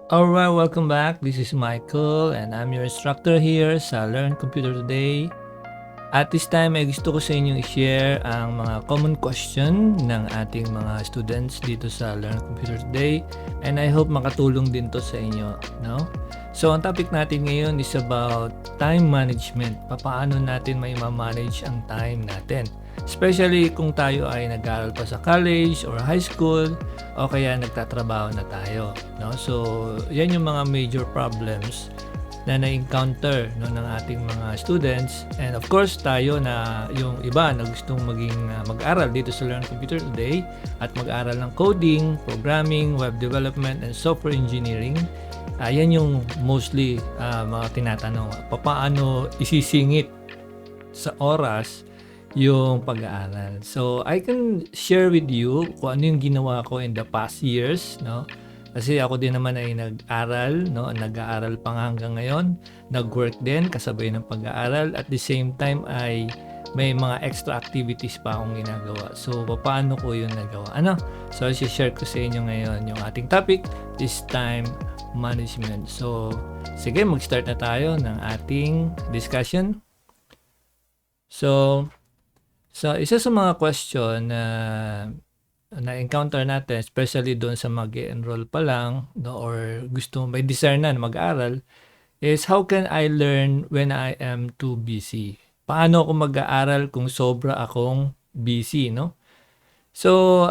Alright, welcome back. This is Michael and I'm your instructor here sa Learn Computer Today. At this time ay gusto ko sa inyong i-share ang mga common question ng ating mga students dito sa Learn Computer Today, and I hope makatulong din to sa inyo, no? So ang topic natin ngayon is about time management. Paano natin may ma-manage ang time natin? Especially kung tayo ay nag-aaral pa sa college or high school o kaya nagtatrabaho na tayo, no? So yan yung mga major problems na na-encounter, no, ng ating mga students, and of course tayo na yung iba na gustong maging mag-aral dito sa Learn Computer Today at mag-aral ng coding, programming, web development, and software engineering. Yan yung mostly mga tinatanong, paano isisingit sa oras yung pag-aaral. So I can share with you kung ano yung ginawa ko in the past years, no? Kasi ako din naman ay nag-aral, no? Nag-aaral pa nga hanggang ngayon. Nag-work din kasabay ng pag-aaral. At the same time ay may mga extra activities pa akong ginagawa. So, paano ko yun nagawa? So, i-share ko sa inyo ngayon yung ating topic is time management. So, sige, mag-start na tayo ng ating discussion. So isa sa mga question na-encounter natin, especially doon sa mag-enroll pa lang, no, or gusto may desire na mag-aral, is how can I learn when I am too busy? Paano ako mag-aaral kung sobra akong busy, no? So,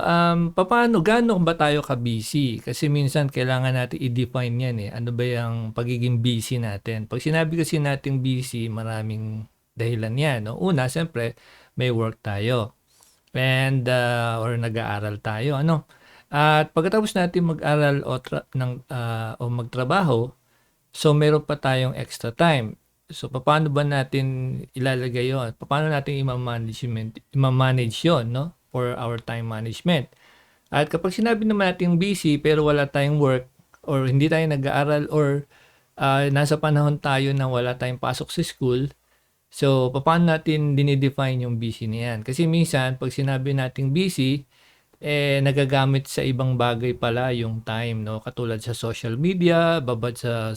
gaano ba tayo ka-busy? Kasi minsan kailangan natin i-define yan eh. Ano ba yung pagiging busy natin? Pag sinabi kasi natin busy, maraming dahilan yan, no? Una, siyempre, may work tayo. And or nag-aaral tayo, ano? At pagkatapos natin mag-aral o magtrabaho, so meron pa tayong extra time. So paano ba natin ilalagay 'yon? Paano natin i-manage 'yon, no? For our time management. At kapag sinabi naman natin busy pero wala tayong work or hindi tayo nag-aaral or nasa panahon tayo na wala tayong pasok sa school, so, paano natin dinidefine yung busy na yan? Kasi minsan, pag sinabi nating busy, nagagamit sa ibang bagay pala yung time, no? Katulad sa social media, babad sa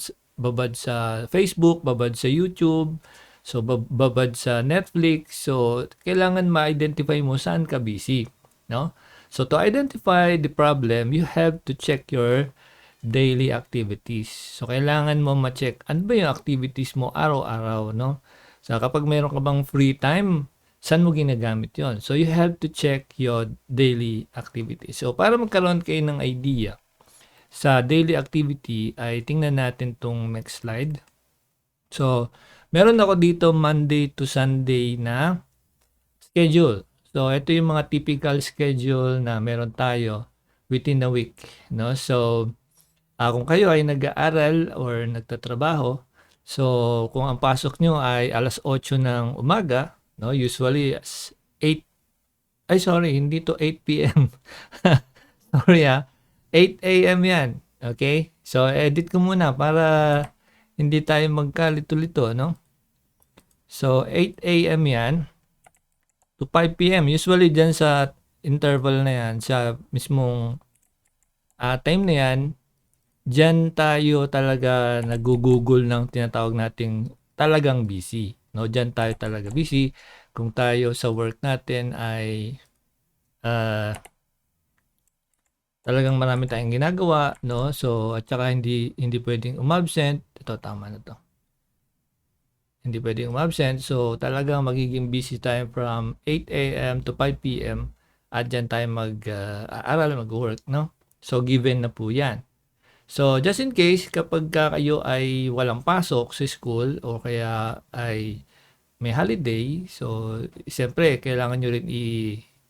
Facebook, babad sa YouTube, so babad sa Netflix. So, kailangan ma-identify mo saan ka busy, no? So, to identify the problem, you have to check your daily activities. So, kailangan mo ma-check ano ba yung activities mo araw-araw, no? So, kapag mayroon ka bang free time, saan mo ginagamit yon? So, you have to check your daily activity. So, para magkaroon kayo ng idea sa daily activity, ay tingnan natin tong next slide. So, meron ako dito Monday to Sunday na schedule. So, ito yung mga typical schedule na meron tayo within a week, no? So, kung kayo ay nag-aaral or nagtatrabaho, so kung ang pasok nyo ay alas 8 ng umaga, no, usually 8, hindi to 8 p.m. Sorry 8 a.m. yan. Okay? So edit ko muna para hindi tayo magkalito-lito, no? So 8 a.m. yan to 5 p.m. Usually dyan sa interval na yan, sa mismong time na yan, diyan tayo talaga nag-google ng tinatawag nating talagang busy, no? Diyan tayo talaga busy kung tayo sa work natin ay talagang marami tayong ginagawa, no? So at saka hindi pwedeng umabsent. Ito tama na to. Hindi pwedeng umabsent. So talagang magiging busy tayo from 8 a.m. to 5 p.m. at diyan tayo mag-aaral, mag-work, no? So given na po 'yan. So, just in case, kapag kayo ay walang pasok sa school o kaya ay may holiday, so, siyempre, kailangan nyo rin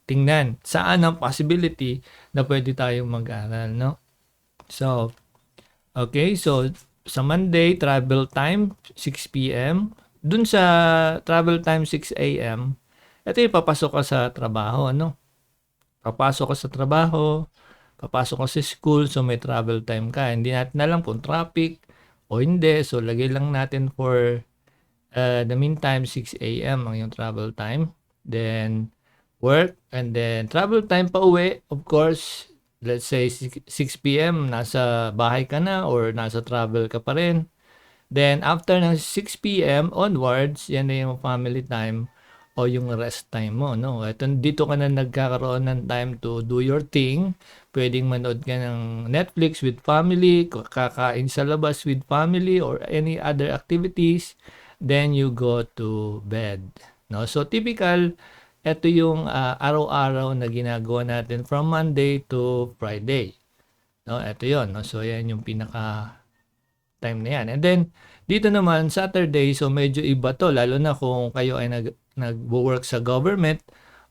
tingnan saan ang possibility na pwede tayong mag-aral, no? So, okay, so, sa Monday, travel time, 6 p.m. Dun sa travel time, 6 a.m., ito yung papasok ka sa trabaho, ano? Papasok ka sa trabaho, papasok ka sa school, so may travel time ka. Hindi natin alam kung traffic o hindi. So, lagay lang natin for the meantime, 6 a.m. ang yung travel time. Then, work. And then, travel time pa uwi. Of course, let's say 6 p.m. nasa bahay ka na or nasa travel ka pa rin. Then after ng 6 p.m. onwards, yan na yung family time o yung rest time mo, no? Ito, dito ka na nagkakaroon ng time to do your thing. Pwedeng manood ka ng Netflix with family, kakain sa labas with family, or any other activities. Then you go to bed, no? So typical, ito yung araw-araw na ginagawa natin from Monday to Friday. No, ito yon, no? So yan yung pinaka time na yan. And then, dito naman, Saturday, so medyo iba to, lalo na kung kayo ay nag-work sa government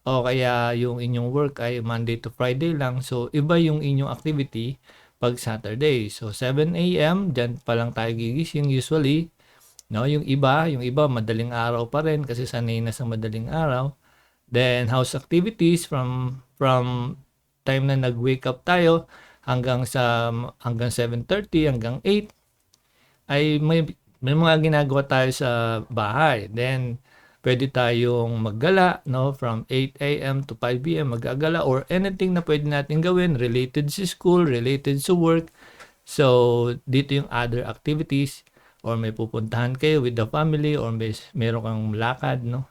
o kaya yung inyong work ay Monday to Friday lang. So, iba yung inyong activity pag Saturday. So, 7 a.m., dyan pa lang tayo gigising usually. No, yung iba madaling araw pa rin kasi sanay na sa madaling araw. Then, house activities from time na nag-wake up tayo hanggang 7:30 hanggang 8 ay may mga ginagawa tayo sa bahay. Then, pwede tayong maggala, no? From 8 a.m. to 5 p.m. maggagala or anything na pwede natin gawin related sa school, related sa work. So, dito yung other activities or may pupuntahan kayo with the family or meron kang lakad, no?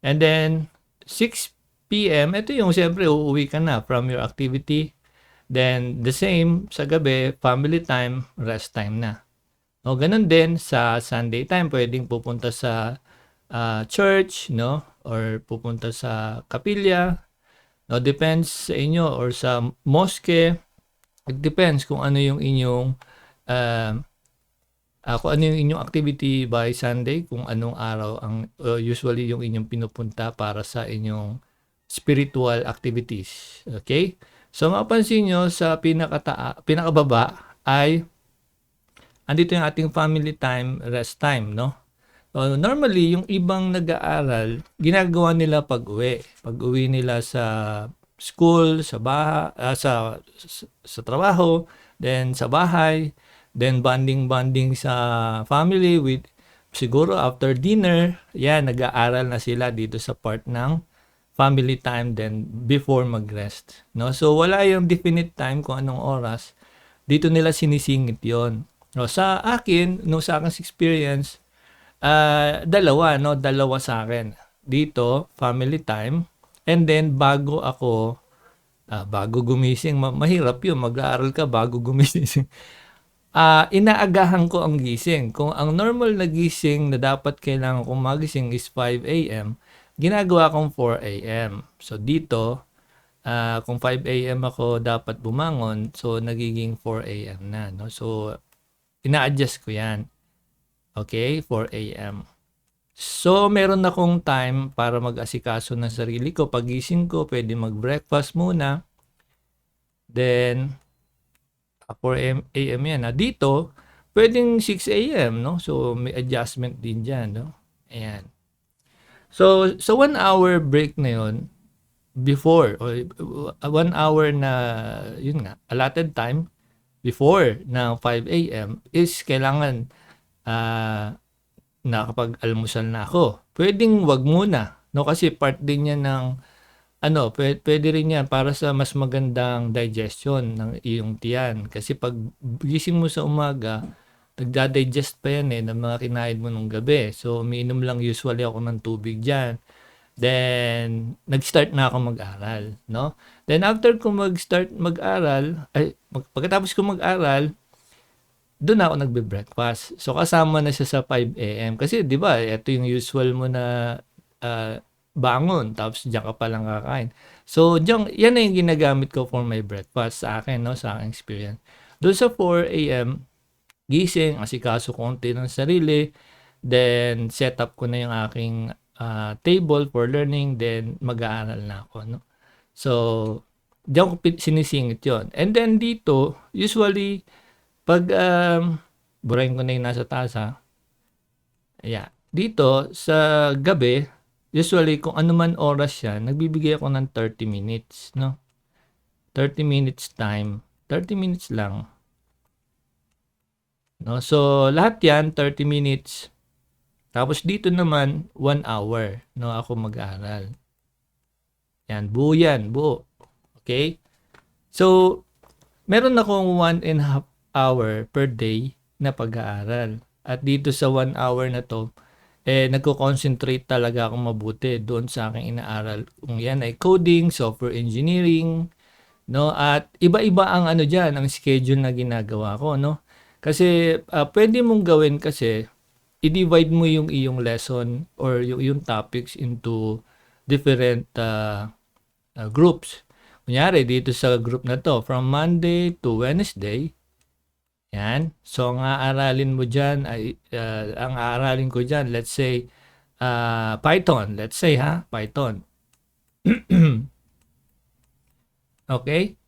And then, 6 p.m., ito yung siyempre uuwi ka na from your activity. Then, the same sa gabi, family time, rest time na. O ganun din sa Sunday time, pwedeng pupunta sa church, no? Or pupunta sa kapilya. No, depends sa inyo or sa mosque. It depends kung ano yung inyong activity by Sunday, kung anong araw ang usually yung inyong pinupunta para sa inyong spiritual activities. Okay? So mapansin nyo sa pinakababa ay andito yung ating family time, rest time, no? So, normally, yung ibang nag-aaral, ginagawa nila pag-uwi. Pag-uwi nila sa school, sa sa trabaho, then sa bahay, then bonding sa family with siguro after dinner, yan, nag-aaral na sila dito sa part ng family time then before mag-rest, no? So, wala yung definite time kung anong oras. Dito nila sinisingit yon. No, sa akin, no, sa aking experience, dalawa sa akin. Dito, family time, and then bago gumising, mahirap yun, mag-aaral ka bago gumising. Inaagahan ko ang gising. Kung ang normal na gising na dapat kailangan kong magising is 5 a.m., ginagawa kong 4 a.m. So dito, kung 5 a.m. ako dapat bumangon, so nagiging 4 a.m. na, no? So ina-adjust ko yan. Okay? 4 a.m. So, meron akong time para mag-asikaso ng sarili ko. Pagising ko, pwede mag-breakfast muna. Then, 4 a.m. yan. Dito, pwedeng 6 a.m., no? So, may adjustment din dyan, no? Ayan. So, sa 1 hour break na yun, before, or 1 hour na, yun nga, allotted time, before ng 5 a.m. is kailangan nakapag-almusal na ako. Pwedeng wag muna, no? Kasi part din yan ng pwede rin yan para sa mas magandang digestion ng iyong tiyan. Kasi pag gising mo sa umaga, nagda-digest pa yan ng mga kinain mo nung gabi. So, umiinom lang usually ako ng tubig dyan. Then, nag-start na ako mag-aral, no? Then, after ko mag-start mag-aral, pagkatapos ko mag-aral, doon ako nagbe-breakfast. So, kasama na siya sa 5 a.m. Kasi, di ba, ito yung usual mo na bangon, tapos diyan ka palang kakain. So, yan na yung ginagamit ko for my breakfast sa akin, no? Sa aking experience. Doon sa 4 a.m., gising, asikaso konti ng sarili, then set up ko na yung aking table for learning, then mag-aaral na ako, no? So, diyan ko sinisingit yon. And then dito, usually, pag burahin ko na yung nasa tasa, ayan. Dito, sa gabi, usually, kung ano man oras yan, nagbibigay ako ng 30 minutes, no? 30 minutes time. 30 minutes lang. No? So, lahat yan, 30 minutes. Tapos dito naman, 1 hour, no, ako mag-aaral. Yan, buo yan, buo. Okay? So, meron akong 1.5 hour per day na pag-aaral. At dito sa 1 hour na 'to, nagko-concentrate talaga akong mabuti doon sa aking inaaral. Kung yan ay coding, software engineering, 'no, at iba-iba ang ano diyan, ang schedule na ginagawa ko, 'no. Kasi, puwede mong gawin kasi i-divide mo yung iyong lesson or yung topics into different, groups. Kunyari dito sa group na 'to, from Monday to Wednesday, 'yan. So ang aaralin mo diyan ay, ang aaralin ko diyan, let's say, Python, let's say Python. Okay.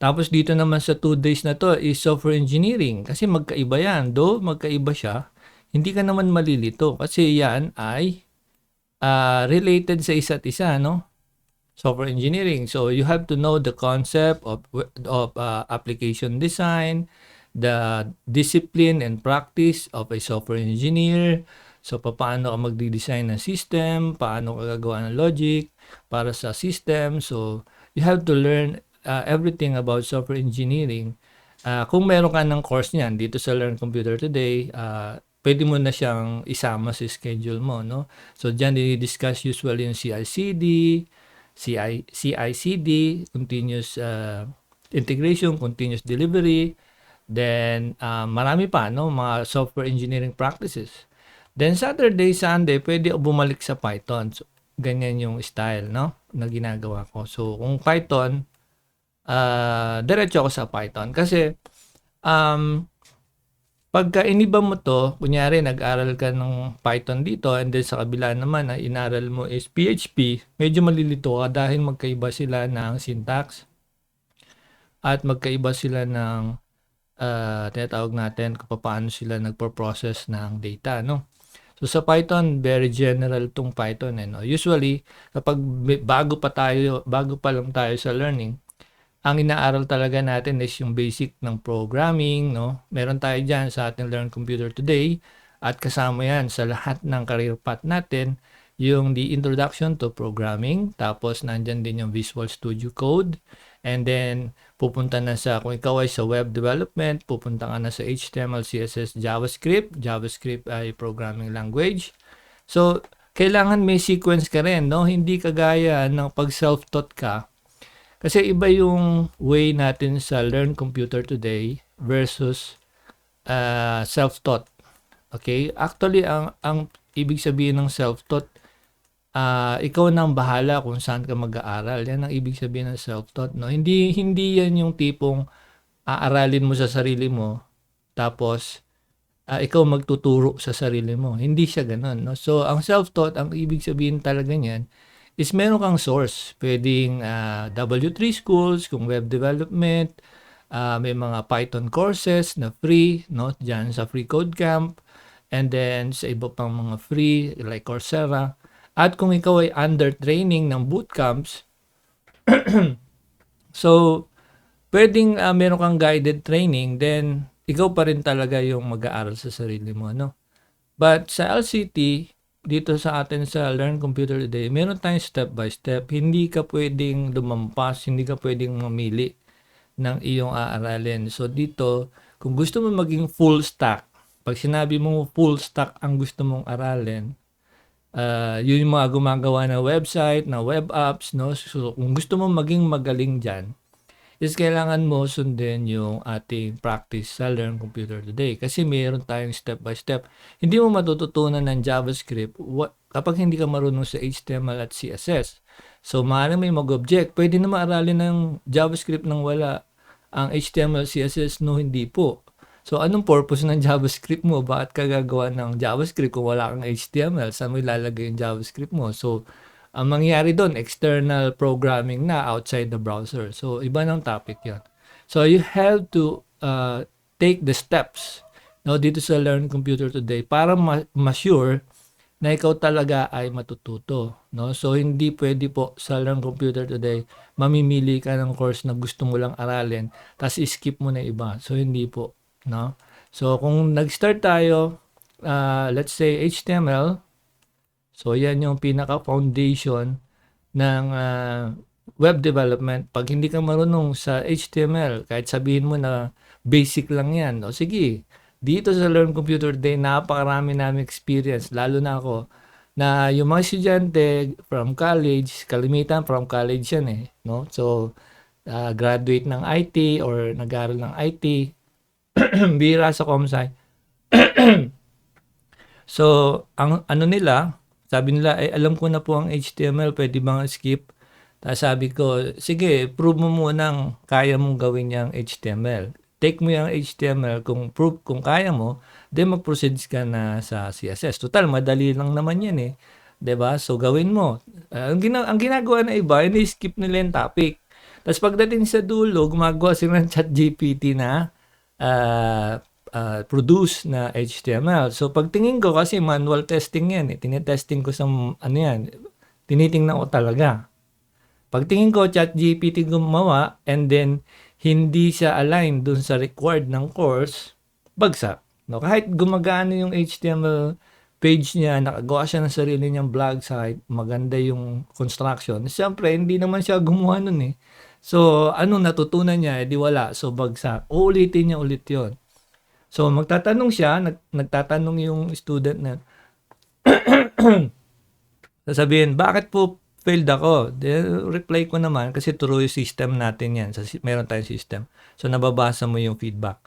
Tapos dito naman sa 2 days na 'to is software engineering kasi magkaiba 'yan. Though magkaiba siya, hindi ka naman malilito kasi 'yan ay, related sa isa't isa, 'no? Software engineering. So you have to know the concept of application design, the discipline and practice of a software engineer. So paano ka magde-design ng system, paano ka gagawa ng logic para sa system. So you have to learn everything about software engineering. Kung meron ka ng course niyan dito sa Learn Computer Today, pwede mo na siyang isama sa schedule mo, no? So diyan i-discuss usually yung CI/CD, continuous integration, continuous delivery, then marami pa, no, mga software engineering practices. Then Saturday, Sunday, pwede bumalik sa Python. So, ganyan yung style, no, na ginagawa ko. So kung Python, diretso ako sa Python kasi pagka iniba mo to, kunyari nag-aral ka ng Python dito and then sa kabila naman na inaral mo is PHP, medyo malilito ka dahil magkaiba sila ng syntax at magkaiba sila ng tinatawag natin kung paano sila nagpo-process ng data, no? So sa Python, very general tong Python, no? Usually, kapag bago pa lang tayo sa learning, ang inaaral talaga natin is yung basic ng programming, no? Meron tayo diyan sa ating Learn Computer Today at kasama yan sa lahat ng career path natin, yung the introduction to programming, tapos nandyan din yung Visual Studio Code, and then pupunta na sa, kung ikaw ay sa web development, pupunta ka na sa HTML, CSS, JavaScript. JavaScript ay programming language. So, kailangan may sequence ka rin, no? Hindi kagaya ng pag self-taught ka. Kasi iba yung way natin sa Learn Computer Today versus self-taught. Okay? Actually, ang ibig sabihin ng self-taught, ikaw nang bahala kung saan ka mag-aaral. Yan ang ibig sabihin ng self-taught, no? Hindi yan yung tipong aaralin mo sa sarili mo tapos ikaw magtuturo sa sarili mo. Hindi siya ganoon, no? So ang self-taught, ang ibig sabihin talaga niyan is meron kang source. Pwedeng W3 schools kung web development, may mga Python courses na free, no? Diyan sa Free Code Camp, and then sa iba pang mga free like Coursera. At kung ikaw ay under training ng bootcamps, so pwedeng meron kang guided training, then ikaw pa rin talaga yung mag-aaral sa sarili mo, no? But sa LCT, dito sa atin sa Learn Computer Today, meron tayong step by step. Hindi ka pwedeng lumampas, hindi ka pwedeng mamili ng iyong aaralin. So dito, kung gusto mo maging full stack, pag sinabi mo full stack ang gusto mong aralin, yun yung mga gumagawa na website, na web apps, no? So kung gusto mo maging magaling dyan, is kailangan mo sundin yung ating practice sa Learn Computer Today. Kasi mayroon tayong step by step. Hindi mo matututunan ng JavaScript kapag hindi ka marunong sa HTML at CSS. So maaaring may mag-object. Pwede na maaralin ng JavaScript nang wala ang HTML, CSS, no? Hindi po. So anong purpose ng JavaScript mo? Bakit ka gagawa ng JavaScript kung wala kang HTML? Saan mo ilalagay yung JavaScript mo? So ang mangyayari doon, external programming na outside the browser. So, iba ng topic yan. So, you have to take the steps, no, dito sa Learn Computer Today para ma-sure na ikaw talaga ay matututo. No? So, hindi pwede po sa Learn Computer Today, mamimili ka ng course na gusto mo lang aralin, tapos skip mo na iba. So, hindi po. No? So, kung nag-start tayo, let's say HTML, so yan yung pinaka-foundation ng web development, 'pag hindi ka marunong sa HTML, kahit sabihin mo na basic lang 'yan, o sige, dito sa Learn Computer Day napakarami naming experience, lalo na ako, na yung mga estudyante from college, kalimitan from college 'yan, eh, 'no? So, graduate ng IT or nag-aaral ng IT, bihira sa comsci. So, ang ano nila, sabi nila, "Eh, alam ko na po ang HTML, puwede bang skip?" Tapos sabi ko, "Sige, prove mo munang kaya mong gawin yang HTML. Take mo yang HTML, kung kaya mo, then mag-proceed ka na sa CSS. Tutal madali lang naman 'yan, eh, 'di ba? So, gawin mo." Ang ginagawa ng iba, ini-skip nila yung topic. Tapos pagdating sa dulo, gumagawa sila ng ChatGPT na ah, produce na HTML. So pagtingin ko, kasi manual testing yan, eh. Tinetesting ko sa ano yan, tinitingnan ko talaga. Pagtingin ko, ChatGPT gumawa, and then hindi siya align dun sa required ng course, bagsak. No, kahit gumagana yung HTML page niya, nakagawa siya ng sarili niyang blog site, maganda yung construction. Siyempre, hindi naman siya gumawa nun, eh. So, anong natutunan niya? Eh, di wala. So, bagsak. Uulitin niya ulit yon. So, magtatanong siya, nagtatanong yung student na, sasabihin, bakit po failed ako? Then, reply ko naman, kasi through yung system natin yan. Meron tayong system. So, nababasa mo yung feedback.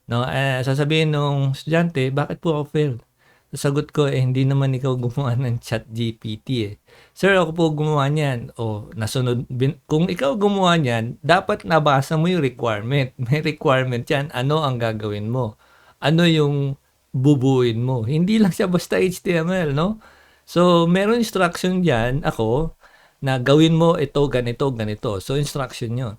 No, sasabihin nung estudyante, bakit po ako failed? Sasagot ko, hindi naman ikaw gumawa ng ChatGPT, eh. Sir, ako po gumawa niyan. O, nasunod. Kung ikaw gumawa niyan, dapat nabasa mo yung requirement. May requirement yan. Ano ang gagawin mo? Ano yung bubuin mo? Hindi lang siya basta HTML, no? So, meron instruction diyan ako na gawin mo ito, ganito, ganito. So, instruction yun.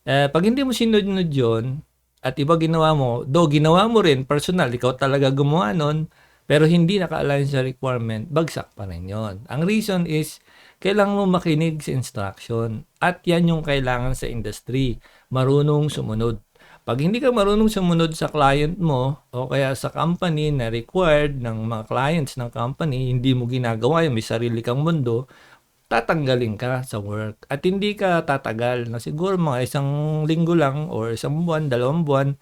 Pag hindi mo sinunod yun, at iba ginawa mo, ginawa mo rin, personal, ikaw talaga gumawa nun, pero hindi naka-align sa requirement, bagsak pa rin yun. Ang reason is, kailangan mo makinig sa instruction. At yan yung kailangan sa industry, marunong sumunod. Pag hindi ka marunong sumunod sa client mo, o kaya sa company na required ng mga clients ng company, hindi mo ginagawa yung may sarili kang mundo, tatanggalin ka sa work. At hindi ka tatagal, na siguro mga isang linggo lang or isang buwan, 2 buwan,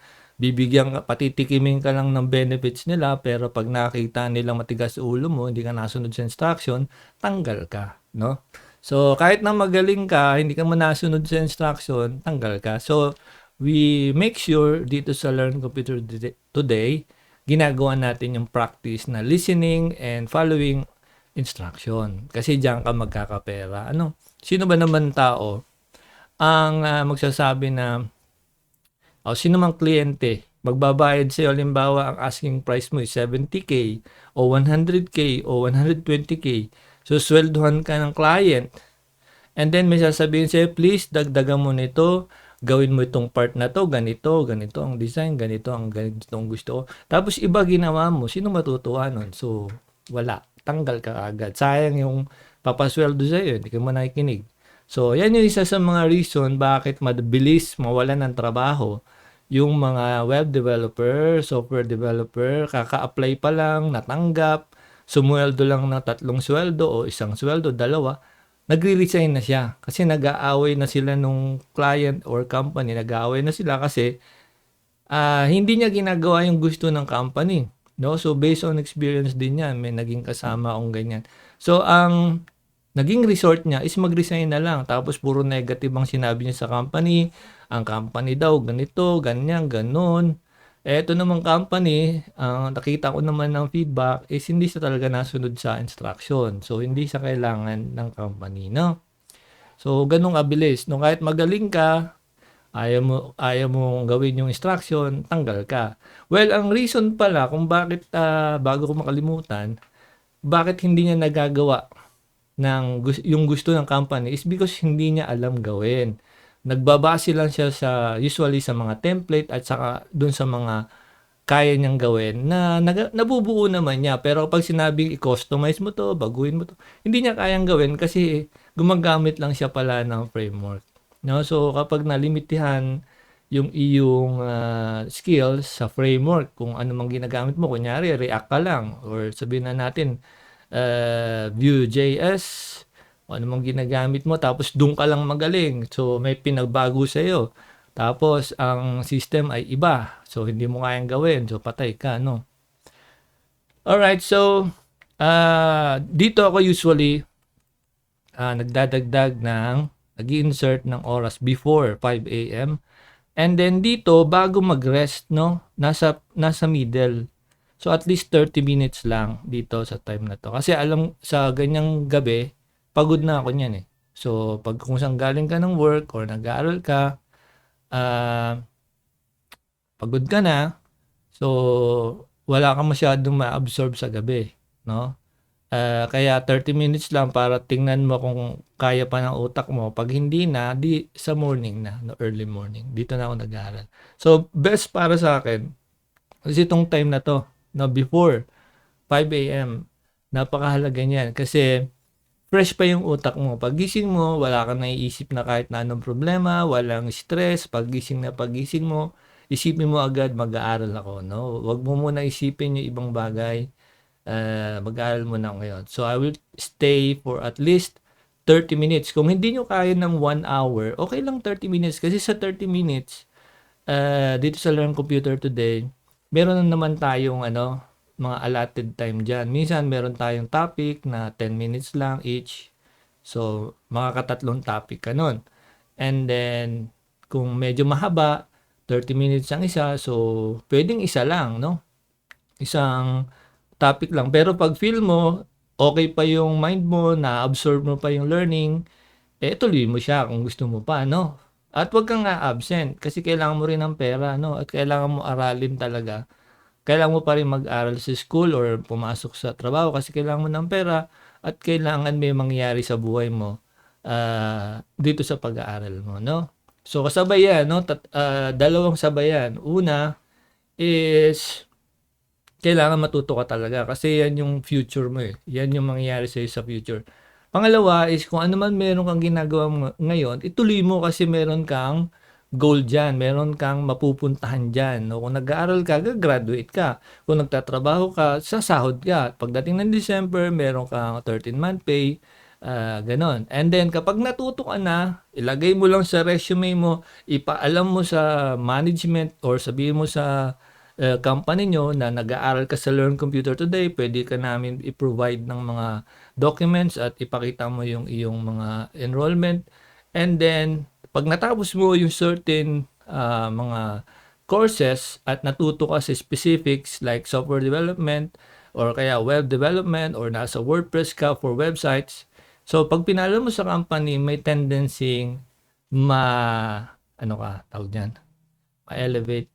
patitikimin ka lang ng benefits nila, pero pag nakita nila matigas ulo mo, hindi ka nasunod sa instruction, tanggal ka, no? So, kahit na magaling ka, hindi ka mo nasunod sa instruction, tanggal ka. So, we make sure dito sa Learn Computer Today, ginagawa natin yung practice na listening and following instruction. Kasi diyan ka magkakapera. Ano? Sino ba naman tao ang magsasabi na, sino mang kliyente, magbabayad sa'yo, halimbawa, ang asking price mo is 70K o 100K o 120K. So, sweldohan ka ng client. And then, may sasabihin sa'yo, please, dagdagan mo nito, gawin mo itong part na to, ganito, ganito ang design, ganito ang gusto ko. Tapos, iba ginawa mo, sino matutuwa nun? So, wala. Tanggal ka agad. Sayang yung papasweldo sa'yo, hindi ka mo nakikinig. So, yan yung isa sa mga reason bakit mabilis mawalan ng trabaho yung mga web developer, software developer, kaka-apply pa lang, natanggap, sumweldo lang ng 3 sweldo o 1 sweldo, 2, nagre-resign na siya. Kasi nag-aaway na sila nung client or company, nag-aaway na sila kasi hindi niya ginagawa yung gusto ng company. No? So, based on experience din yan, may naging kasama akong ganyan. So, ang naging resort niya is mag-resign na lang. Tapos, puro negative ang sinabi niya sa company. Ang company daw, ganito, ganyan, ganon. Eto namang company, nakita ko naman ng feedback is hindi siya talaga nasunod sa instruction. So, hindi siya kailangan ng company, no? So, ganun kabilis. No, kahit magaling ka, ayaw mo gawin yung instruction, tanggal ka. Well, ang reason pala kung bakit, bago ko makalimutan, bakit hindi niya nagagawa ng yung gusto ng company is because hindi niya alam gawin. Nagbabase lang siya usually sa mga template at saka dun sa mga kaya niyang gawin na nabubuo naman niya. Pero pag sinabing i-customize mo to, baguhin mo to, hindi niya kayang gawin kasi gumagamit lang siya pala ng framework. No? So, kapag nalimitihan yung iyong skills sa framework, kung ano mang ginagamit mo, kunyari React ka lang or sabihin na natin Vue.js kung ano mang ginagamit mo tapos dun ka lang magaling. So, may pinagbago sa'yo. Tapos, ang system ay iba. So, hindi mo kayang gawin. So, patay ka, no? Alright, so, dito ako usually nagdadagdag ng, nag-insert ng oras before 5 a.m. And then dito, bago mag-rest, no, nasa middle. So, at least 30 minutes lang dito sa time na to. Kasi alam, sa ganyang gabi, pagod na ako niyan eh. So, pag kung saan galing ka ng work or nag-aaral ka, ah, pagod ka na, so, wala kang masyadong ma-absorb sa gabi, no? Kaya 30 minutes lang para tingnan mo kung kaya pa ng utak mo. Pag hindi na, di sa morning na, no, early morning. Dito na ako nag-aaral. So, best para sa akin, kasi itong time na to, no, before 5 a.m., napakahalaga niyan. Kasi, fresh pa yung utak mo. Pag gising mo, wala kang naiisip na kahit na anong problema, walang stress. Pag gising mo, isipin mo agad, mag-aaral ako, no? Huwag mo muna isipin yung ibang bagay. Mag-aaral mo na ngayon. So, I will stay for at least 30 minutes. Kung hindi nyo kaya ng 1 hour, okay lang 30 minutes. Kasi sa 30 minutes, dito sa Learn Computer Today, meron na naman tayong mga allotted time dyan. Minsan, meron tayong topic na 10 minutes lang each. So, makakatatlong topic ka nun. And then, kung medyo mahaba, 30 minutes ang isa. So, pwedeng isa lang, no? Isang topic lang. Pero pag feel mo, okay pa yung mind mo, na-absorb mo pa yung learning, tuloy mo siya kung gusto mo pa, no? At wag kang absent kasi kailangan mo rin ng pera, no? At kailangan mo aralin talaga. Kailangan mo pa rin mag-aral sa school or pumasok sa trabaho kasi kailangan mo ng pera at kailangan may mangyari sa buhay mo dito sa pag-aaral mo, no? So, kasabay yan, no? Dalawang sabayan. Una is kailangan matuto ka talaga kasi yan yung future mo eh. Yan yung mangyayari sa'yo sa future. Pangalawa is kung ano man meron kang ginagawa ngayon, ituloy mo kasi meron kang goal dyan. Meron kang mapupuntahan dyan. No? Kung nag-aaral ka, graduate ka. Kung nagtatrabaho ka, sasahod ka. Pagdating ng December, meron kang 13-month pay. Ganon. And then, kapag natuto ka na, ilagay mo lang sa resume mo, ipaalam mo sa management or sabihin mo sa company nyo na nag-aaral ka sa Learn Computer Today, pwede ka namin i-provide ng mga documents at ipakita mo yung iyong mga enrollment. And then, pag natapos mo yung certain mga courses at natuto ka sa specifics like software development or kaya web development or nasa WordPress ka for websites, so pag pinalo mo sa company, may tendency ma-elevate,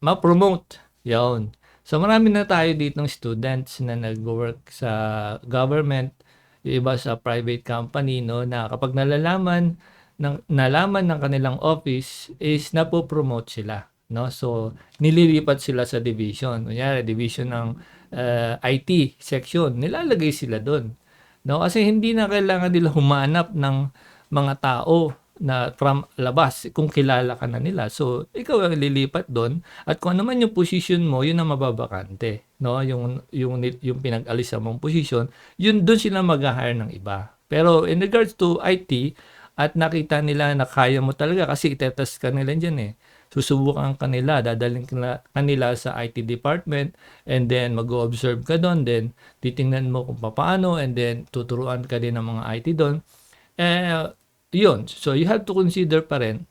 ma-promote. Yun. So, marami na tayo ditong students na nag-work sa government, yung iba sa private company, no, na kapag nalaman ng kanilang office is napopromote sila, no? So, nililipat sila sa division. Kunyari, division ng IT section, nilalagay sila doon. No? Kasi hindi na kailangan nila humanap ng mga tao na from labas kung kilala ka na nila. So, ikaw ang lilipat doon at kung ano man yung position mo, yun ang mababakante, no? Yung pinag-alisan mong position, yun doon sila mag-hire ng iba. Pero in regards to IT at nakita nila na kaya mo talaga kasi itetest ka nila diyan eh. Susubukan ka nila, dadaling kanila sa IT department and then mag-observe ka doon, then titingnan mo kung paano and then tuturuan ka din ng mga IT doon. Yun. So, you have to consider pa rin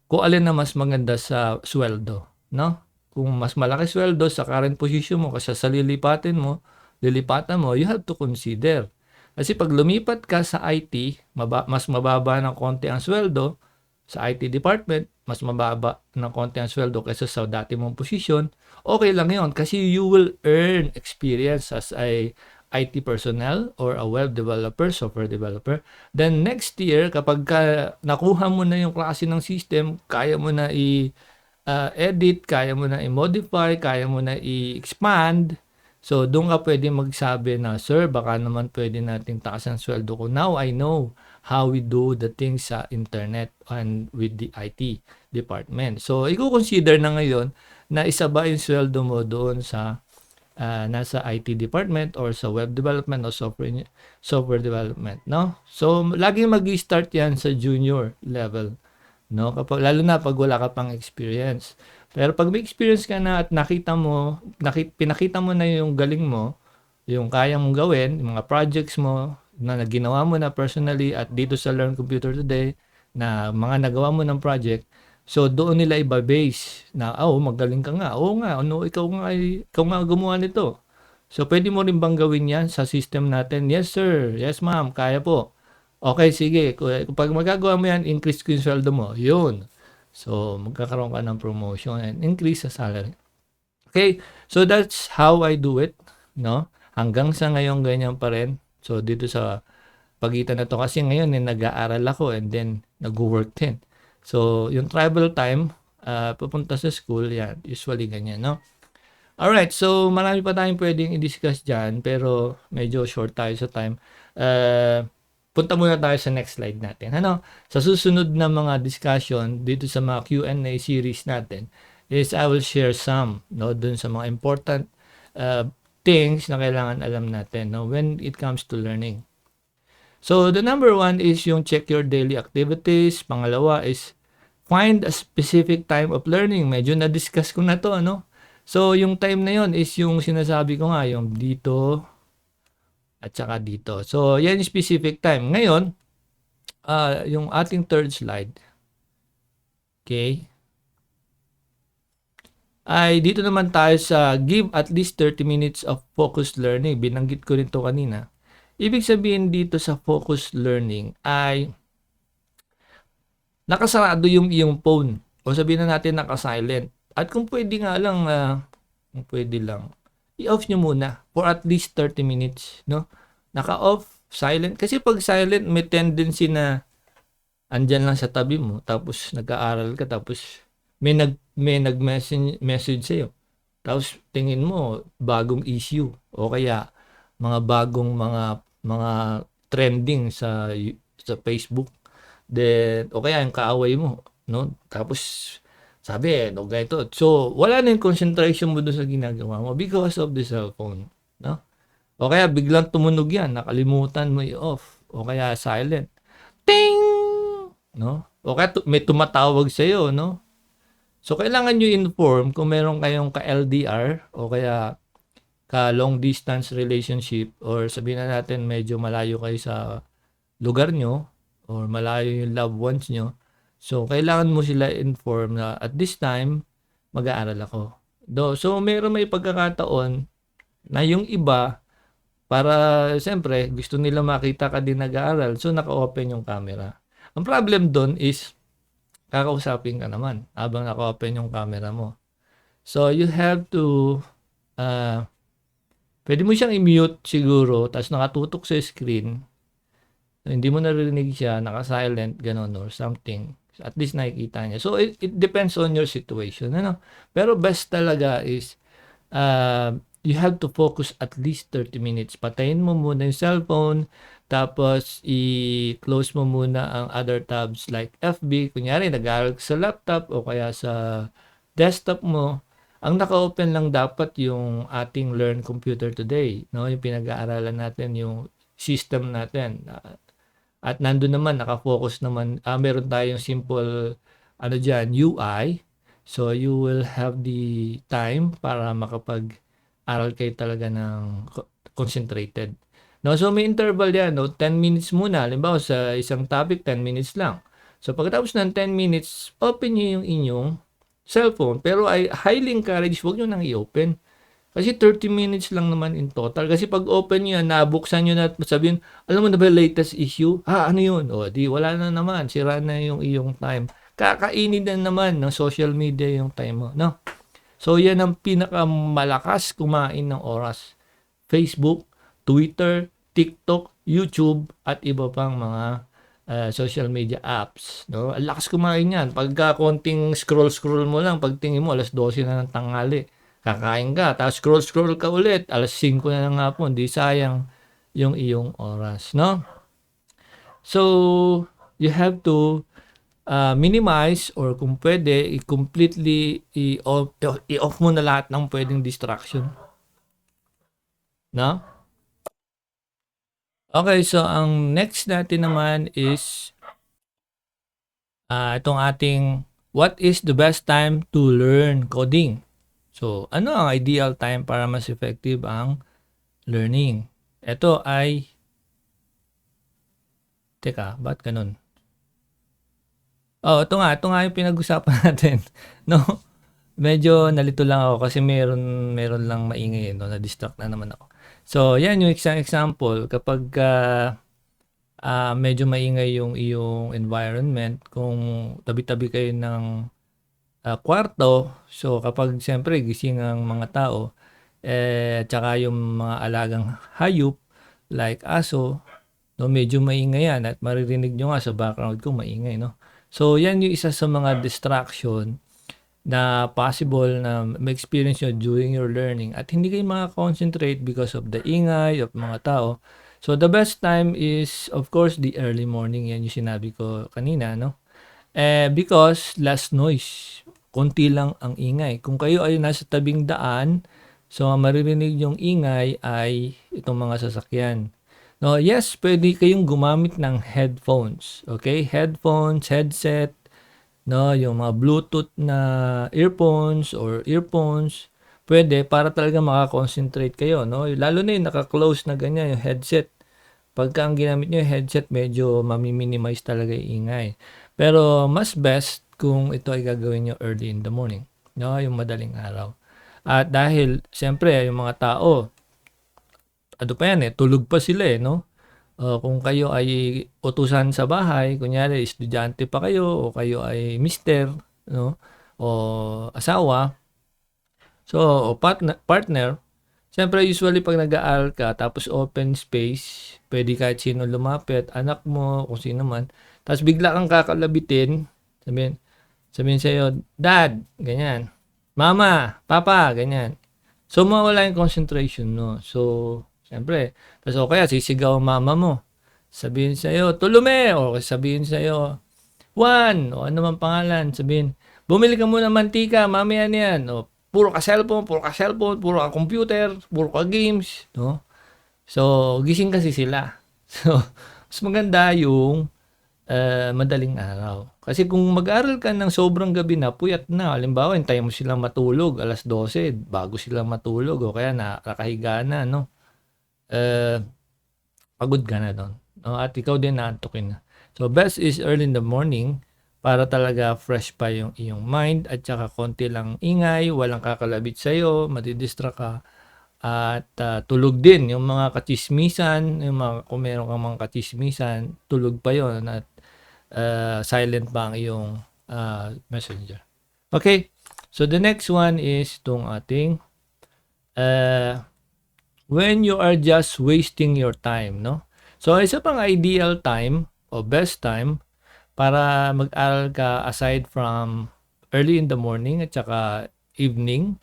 kung alin na mas maganda sa sweldo, no? Kung mas malaki sweldo sa current position mo kasi sa lilipatan mo, you have to consider. Kasi pag lumipat ka sa IT, mas mababa ng konti ang sweldo sa IT department, mas mababa ng konti ang sweldo kaysa sa dati mong position, okay lang yun kasi you will earn experience as a IT personnel or a web developer, software developer. Then next year, kapag nakuha mo na yung klase ng system, kaya mo na i-edit, kaya mo na i-modify, kaya mo na i-expand. So, doon ka pwede magsabi na, sir, baka naman pwede nating taas ang sweldo ko. Now, I know how we do the things sa internet and with the IT department. So, i-consider na ngayon na isaba yung sweldo mo doon sa nasa IT department or sa web development o software development, no? So laging mag-i-start 'yan sa junior level, no? Kapag lalo na pag wala ka pang experience. Pero pag may experience ka na at pinakita mo na yung galing mo, yung kaya mong gawin, yung mga projects mo na ginawa mo na personally at dito sa Learn Computer Today na mga nagawa mo ng project, so doon nila iba-base na, magaling ka nga. Oo nga, ikaw nga gumawa nito. So pwede mo rin bang gawin yan sa system natin? Yes sir, yes ma'am, kaya po. Okay, sige. Kapag magagawa mo yan, increase ko yung sweldo mo. Yun. So magkakaroon ka ng promotion and increase sa salary. Okay, so that's how I do it, no? Hanggang sa ngayon ganyan pa rin. So dito sa pagitan na to kasi ngayon nag-aaral ako and then nag-work din. So yung travel time pupunta sa school, yan, usually ganyan, no? Alright, so marami pa tayong pwedeng i-discuss dyan pero medyo short tayo sa time. Punta muna tayo sa next slide natin. Ano? Sa susunod na mga discussion dito sa mga Q&A series natin is I will share some, no, dun sa mga important things na kailangan alam natin, no, when it comes to learning. So the number one is yung check your daily activities. Pangalawa is find a specific time of learning. Medyo na-discuss ko na to, ano? So yung time na yon is yung sinasabi ko nga, yung dito at saka dito. So yan yung specific time. Ngayon, yung ating third slide. Okay. Ay dito naman tayo sa give at least 30 minutes of focused learning. Binanggit ko rin to kanina. Ibig sabihin dito sa focused learning ay nakasarado yung iyong phone o sabihin na natin naka-silent. At kung pwede nga lang, i-off nyo muna for at least 30 minutes, no? Naka-off, silent. Kasi pag silent, may tendency na andyan lang sa tabi mo, tapos nag-aaral ka, tapos may nag-message sa'yo. Tapos tingin mo, bagong issue o kaya mga bagong mga trending sa Facebook. Then o kaya yung kaaway mo, no? Tapos sabi no ganito. So wala na yung concentration mo doon sa ginagawa mo because of the cellphone, no? O kaya biglang tumunog yan, nakalimutan mo i-off o kaya silent. Ting! No? O kaya may tumatawag sa iyo, no? So kailangan niyo inform kung meron kayong ka-LDR o kaya ka-long distance relationship or sabihin na natin medyo malayo kayo sa lugar nyo or malayo yung loved ones nyo. So, kailangan mo sila inform na at this time, mag-aaral ako. So, may pagkakataon na yung iba, para siyempre, gusto nila makita ka din nag-aaral. So, naka-open yung camera. Ang problem doon is, kakausapin ka naman habang naka-open yung camera mo. So, you have to pwede mo siyang i-mute siguro, tapos nakatutok sa screen. So, hindi mo narinig siya, naka-silent, gano'n or something. So, at least nakikita niya. So, it depends on your situation. Ano? Pero best talaga is, you have to focus at least 30 minutes. Patayin mo muna yung cellphone, tapos i-close mo muna ang other tabs like FB. Kunyari, nag-aaral sa laptop o kaya sa desktop mo. Ang naka-open lang dapat yung ating Learn Computer Today, no? Yung pinag-aaralan natin, yung system natin. At nandun naman, naka-focus naman, meron tayong simple, UI. So, you will have the time para makapag-aral kayo talaga ng concentrated. No? So, may interval yan, no? 10 minutes muna. Halimbawa, sa isang topic, 10 minutes lang. So, pagkatapos ng 10 minutes, open nyo yung inyong cellphone. Pero I highly encourage, huwag nyo nang i-open. Kasi 30 minutes lang naman in total. Kasi pag open nyo yan, nabuksan nyo na at sabihin, alam mo na ba latest issue? Ano yun? O, di wala na naman. Sira na yung iyong time. Kakainin na naman ng social media yung time mo. No? So, yan ang pinakamalakas kumain ng oras. Facebook, Twitter, TikTok, YouTube, at iba pang mga social media apps, no? Ang lakas kumain yan. Pagka konting scroll mo lang, pagtingin mo, 12:00 na ng tanghali. Kakain ka, tapos scroll ka ulit, 5:00 na ng hapon, di sayang yung iyong oras, no? So, you have to minimize or kung pwede, i-completely i-off mo na lahat ng pwedeng distraction. no? Okay, so ang next natin naman is itong ating what is the best time to learn coding? So, ano ang ideal time para mas effective ang learning? Ito ay, teka, ba't ganun? Oh, ito nga yung pinag-usapan natin, no? Medyo nalito lang ako kasi meron lang maingay, no? Na-distract na naman ako. So, yan yung isang example kapag medyo maingay yung iyong environment, kung tabi-tabi kayo ng kwarto, so kapag siyempre gising ang mga tao, tsaka yung mga alagang hayop like aso, no, medyo maingay yan at maririnig nyo nga sa background ko maingay, no? So, yan yung isa sa mga distraction na possible na ma-experience nyo during your learning at hindi kayo makakonsentrate because of the ingay of mga tao. So, the best time is, of course, the early morning. Yan yung sinabi ko kanina, no? Because less noise. Konti lang ang ingay. Kung kayo ay nasa tabing daan, so maririnig yung ingay ay itong mga sasakyan. No, yes, pwede kayong gumamit ng headphones. Okay? Headphones, headset, no, yung mga Bluetooth na earphones or earphones, pwede para talaga makakonsentrate kayo, no? Lalo na yung naka-close na ganyan, yung headset. Pagka ang ginamit nyo yung headset, medyo mami-minimize talaga yung ingay. Pero mas best kung ito ay gagawin nyo early in the morning, no? Yung madaling araw. At dahil, siyempre, yung mga tao, ano pa yan tulog pa sila no? Kung kayo ay utusan sa bahay, kunyari estudyante pa kayo o kayo ay mister, no? O asawa, so o partner, siyempre usually pag nag-aaral ka tapos open space, pwede kahit sino lumapit, anak mo, kung sino man, tapos bigla kang kakalabitin, sabihin sa'yo, dad, ganyan, mama, papa, ganyan. So mawala yung concentration, no? So, siyempre, tapos o kaya sisigaw ang mama mo. Sabihin sa'yo, Tulume! O sabihin sa'yo, Juan! O ano man pangalan. Sabihin, bumili ka muna ng mantika, mamaya niyan. O puro ka cellphone, puro ka computer, puro ka games. No? So, gising kasi sila. So, mas maganda yung madaling araw. Kasi kung mag-aral ka ng sobrang gabi na, puyat na. Halimbawa, hintayin mo silang matulog, 12:00, bago silang matulog, o kaya nakakahiga na, no? Pagod ka na doon. No? At ikaw din naantukin na. So, best is early in the morning para talaga fresh pa yung iyong mind at saka konti lang ingay, walang kakalabit sa'yo, madidistract ka. At tulog din yung mga katsismisan, kung meron kang mga katsismisan, tulog pa yon at silent pa ang iyong messenger. Okay, so the next one is itong ating when you are just wasting your time, no? So, isa pang ideal time o best time para mag-aral ka aside from early in the morning at saka evening,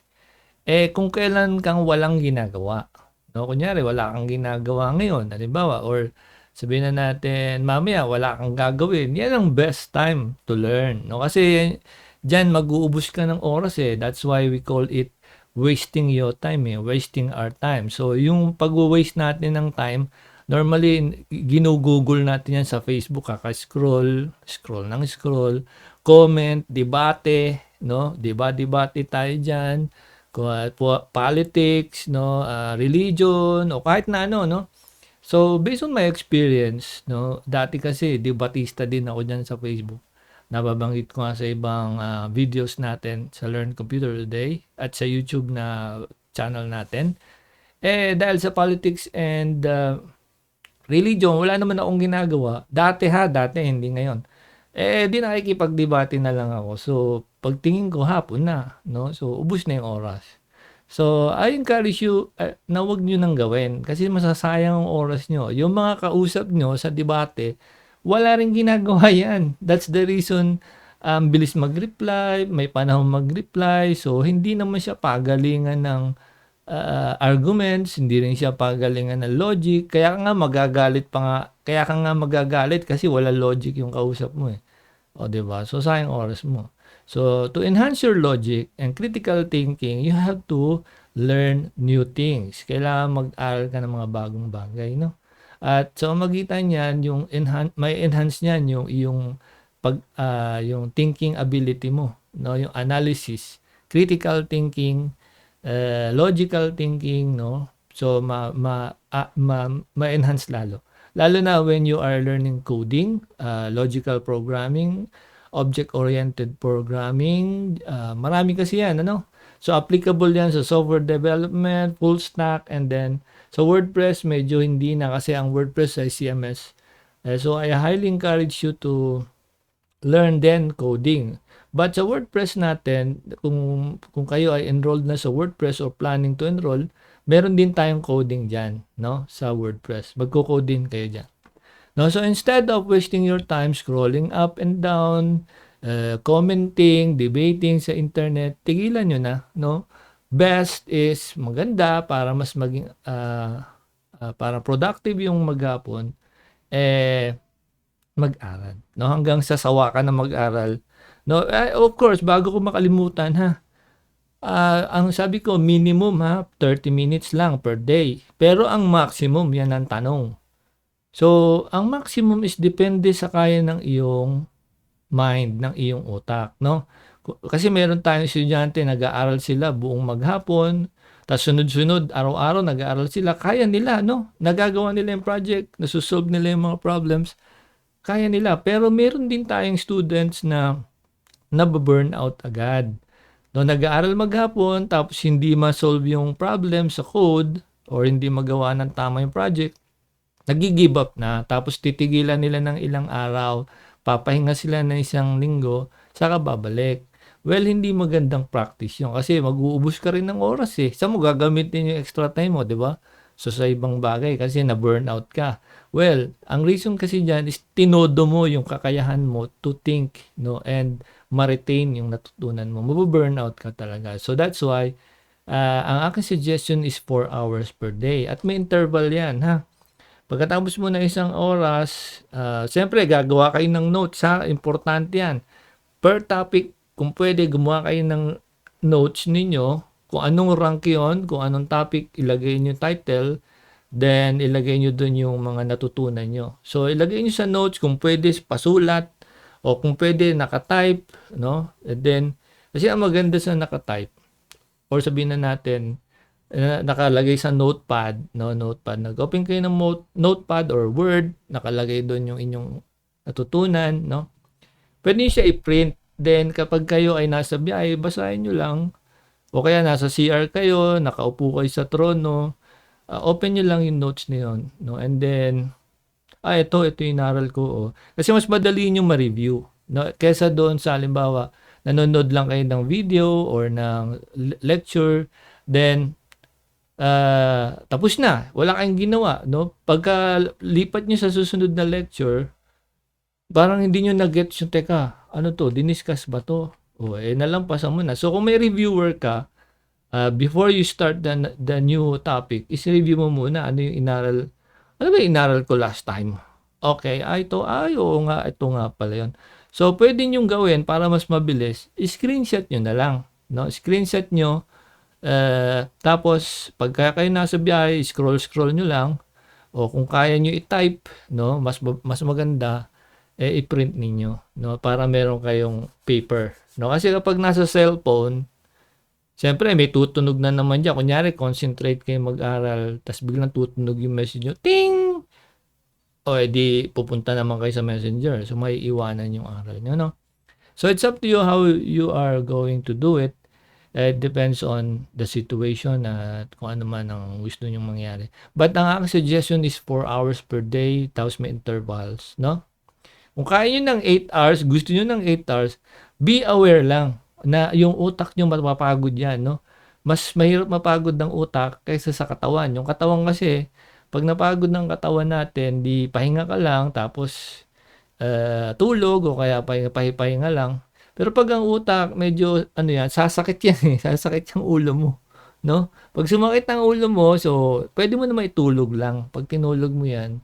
kung kailan kang walang ginagawa. No? Kunyari, wala kang ginagawa ngayon, halimbawa, or sabihin na natin, mamaya, wala kang gagawin. Yan ang best time to learn. No? Kasi, dyan, mag-uubos ka ng oras That's why we call it wasting your time wasting our time. So, yung pag-waste natin ng time, normally, ginugugol natin yan sa Facebook, scroll ng scroll, comment, debate, no? Debate tayo dyan, politics, no? Religion, o kahit na ano, no? So, based on my experience, no? Dati kasi, debatista din ako dyan sa Facebook. Nababanggit ko nga sa ibang videos natin sa Learn Computer Today at sa YouTube na channel natin. Dahil sa politics and religion, wala naman akong ginagawa. Dati, hindi ngayon. Di nakikipagdebate na lang ako. So, pagtingin ko hapon na, no? So, ubos na yung oras. So, I encourage you na huwag nyo nang gawin kasi masasayang ang oras nyo. Yung mga kausap nyo sa debate, wala ring ginagawa yan. That's the reason bilis mag-reply, may panahon mag-reply. So, hindi naman siya pagalingan ng arguments, hindi rin siya pagalingan ng logic. Kaya ka nga magagalit kasi wala logic yung kausap mo O, diba? So, sayang oras mo. So, to enhance your logic and critical thinking, you have to learn new things. Kailangan mag-aral ka ng mga bagong bagay, no? At sa pamamagitan niyan, may enhance niyan yung iyong yung thinking ability mo, no? Yung analysis, critical thinking, logical thinking, no? So ma-enhance lalo. Lalo na when you are learning coding, logical programming, object-oriented programming, marami kasi yan, ano? So applicable yan sa software development, full stack, and then sa WordPress medyo hindi na kasi ang WordPress ay CMS. So I highly encourage you to learn then coding. But sa WordPress natin, kung kayo ay enrolled na sa WordPress or planning to enroll, meron din tayong coding diyan, no? Sa WordPress. Magko-code din kayo diyan. No, so instead of wasting your time scrolling up and down, commenting, debating sa internet, tigilan nyo na, no? Best is maganda para mas maging para productive yung maghapon, mag-aral, no? Hanggang sasawa ka na mag-aral, no? Of course, bago ko makalimutan, ha, ang sabi ko minimum, ha, 30 minutes lang per day. Pero ang maximum, yan ang tanong. So, ang maximum is depende sa kaya ng iyong mind, ng iyong utak, no? Kasi meron tayong estudyante, nag-aaral sila buong maghapon, tapos sunod-sunod, araw-araw nag-aaral sila, kaya nila, no? Nagagawa nila yung project, nasusolve nila yung mga problems, kaya nila. Pero meron din tayong students na nababurn out agad. No, nag-aaral maghapon, tapos hindi ma-solve yung problem sa code, or hindi magawa ng tama yung project, nag-give up na, tapos titigilan nila ng ilang araw, papahinga sila ng isang linggo, saka babalik. Well, hindi magandang practice yun kasi mag-uubos ka rin ng oras eh. Saan mo gagamitin yung extra time mo, di ba? So sa ibang bagay kasi na-burnout ka. Well, ang reason kasi dyan is tinodo mo yung kakayahan mo to think, no, and ma-retain yung natutunan mo. Mabu-burnout ka talaga. So that's why ang aking suggestion is 4 hours per day. At may interval yan, ha? Pagkatapos mo ng isang oras, siyempre gagawa kayo ng notes, ha? Importante yan. Per topic, kung pwede, gumawa kayo ng notes ninyo, kung anong rank yon, kung anong topic, ilagay nyo title, then ilagay nyo dun yung mga natutunan nyo. So, ilagay nyo sa notes, kung pwede, pasulat, o kung pwede, nakatype, no? And then, kasi ang maganda sa nakatype, or sabihin na natin, nakalagay sa notepad, no, notepad, nag-open kayo ng notepad or Word, nakalagay doon yung inyong natutunan, no. Pwede niyo siya i-print, then kapag kayo ay nasa biyahe, basahin niyo lang, o kaya nasa CR kayo, nakaupo kayo sa trono, open niyo lang yung notes niyon, no, and then ito yung inaral ko, oh. Kasi mas madali niyo ma-review, no, kaysa doon sa halimbawa nanonood lang kayo ng video or ng lecture, then tapos na, wala kayong ginawa, no? Pagka lipat nyo sa susunod na lecture, parang hindi nyo na-gets yung, teka, ano to, diniscuss ba to? O, nalampasan mo na. So, kung may reviewer ka, before you start the new topic, is-review mo muna ano yung inaral. Ano ba yung inaral ko last time? Okay, oo nga, ito nga pala yun. So, pwede nyo gawin para mas mabilis, screenshot nyo na lang, no? Screenshot nyo, tapos pagka kayo nasa biyahe, scroll nyo lang, o kung kaya nyo i-type, no, mas maganda i-print ninyo, no, para meron kayong paper, no, kasi kapag nasa cellphone, siyempre may tutunog na naman diyan. Kunyari concentrate kayo mag-aral, tas biglang tutunog yung message nyo, ting, o edi pupunta naman kayo sa Messenger, so may iwanan yung aral nyo, no. So it's up to you how you are going to do it. It depends on the situation at kung ano man ang gusto nyong mangyari. But ang aking suggestion is 4 hours per day, tapos may intervals, no? Kung kaya nyo ng 8 hours, gusto nyo ng 8 hours, be aware lang na yung utak nyo mapapagod yan, no? Mas mahirap mapagod ng utak kaysa sa katawan. Yung katawan kasi, pag napagod ng katawan natin, di pahinga ka lang, tapos tulog o kaya pahinga lang. Pero pag ang utak, medyo, sasakit yan eh. Sasakit yung ulo mo, no? Pag sumakit ang ulo mo, so, pwede mo naman itulog lang. Pag tinulog mo yan,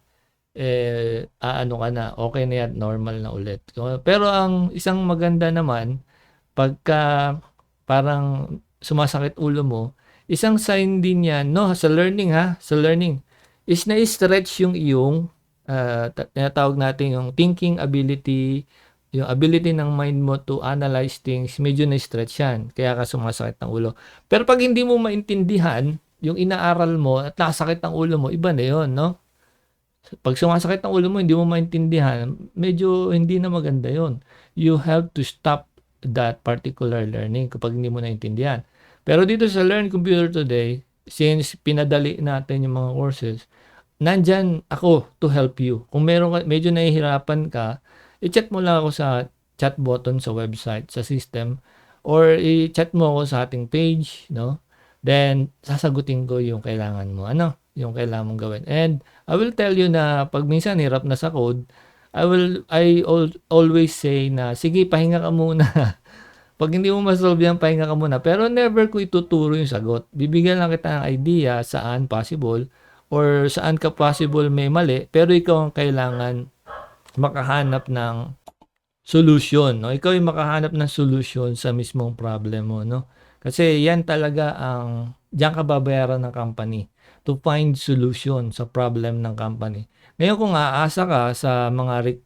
ka na, okay na yan, normal na ulit. So, pero ang isang maganda naman, pagka parang sumasakit ulo mo, isang sign din yan, no, sa learning sa learning, is na-stretch yung iyong, tinatawag natin yung thinking ability, yung ability ng mind mo to analyze things, medyo na-stretch yan, kaya ka sumasakit ng ulo. Pero pag hindi mo maintindihan yung inaaral mo at nasakit ang ulo mo, iba na yun, no? Pag sumasakit ang ulo mo, hindi mo maintindihan, medyo hindi na maganda yon. You have to stop that particular learning kapag hindi mo naintindihan. Pero dito sa Learn Computer Today, since pinadali natin yung mga courses, nandyan ako to help you. Kung meron ka, medyo nahihirapan ka, i-chat mo lang ako sa chat button sa website, sa system, or i-chat mo ako sa ating page, no? Then, sasagutin ko yung kailangan mo. Ano? Yung kailangan mong gawin. And, I will tell you na pag minsan hirap na sa code, always say na, sige, pahinga ka muna. Pag hindi mo masolve yan, pahinga ka muna. Pero never ko ituturo yung sagot. Bibigyan lang kita ng idea saan possible or saan ka possible may mali, pero ikaw ang kailangan makahanap ng solution, no? Ikaw yung makahanap ng solution sa mismong problem mo, no? Kasi yan talaga ang diyan ka babayaran ng company to find solution sa problem ng company. Ngayon kung aasa ka sa mga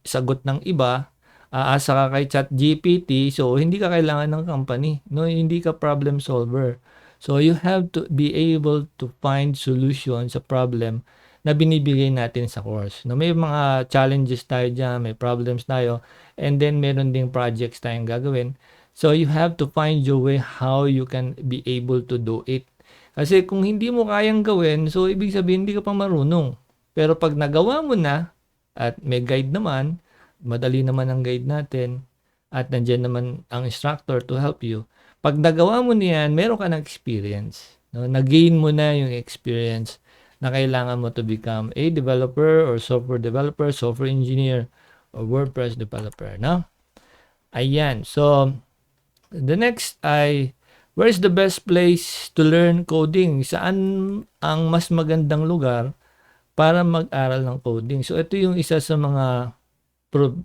sagot ng iba, aasa ka kay ChatGPT, so hindi ka kailangan ng company, no? Hindi ka problem solver. So you have to be able to find solution sa problem na binibigay natin sa course. No, may mga challenges tayo diyan, may problems tayo, and then meron ding projects tayong gagawin. So you have to find your way how you can be able to do it. Kasi kung hindi mo kayang gawin, so ibig sabihin hindi ka pa marunong. Pero pag nagawa mo na at may guide naman, madali naman ang guide natin at nandiyan naman ang instructor to help you. Pag nagawa mo niyan, meron ka ng experience. No? Nag-gain mo na yung experience na kailangan mo to become a developer or software engineer, or WordPress developer, no? Ayan. So, the next ay, where's the best place to learn coding? Saan ang mas magandang lugar para mag-aral ng coding? So, ito yung isa sa mga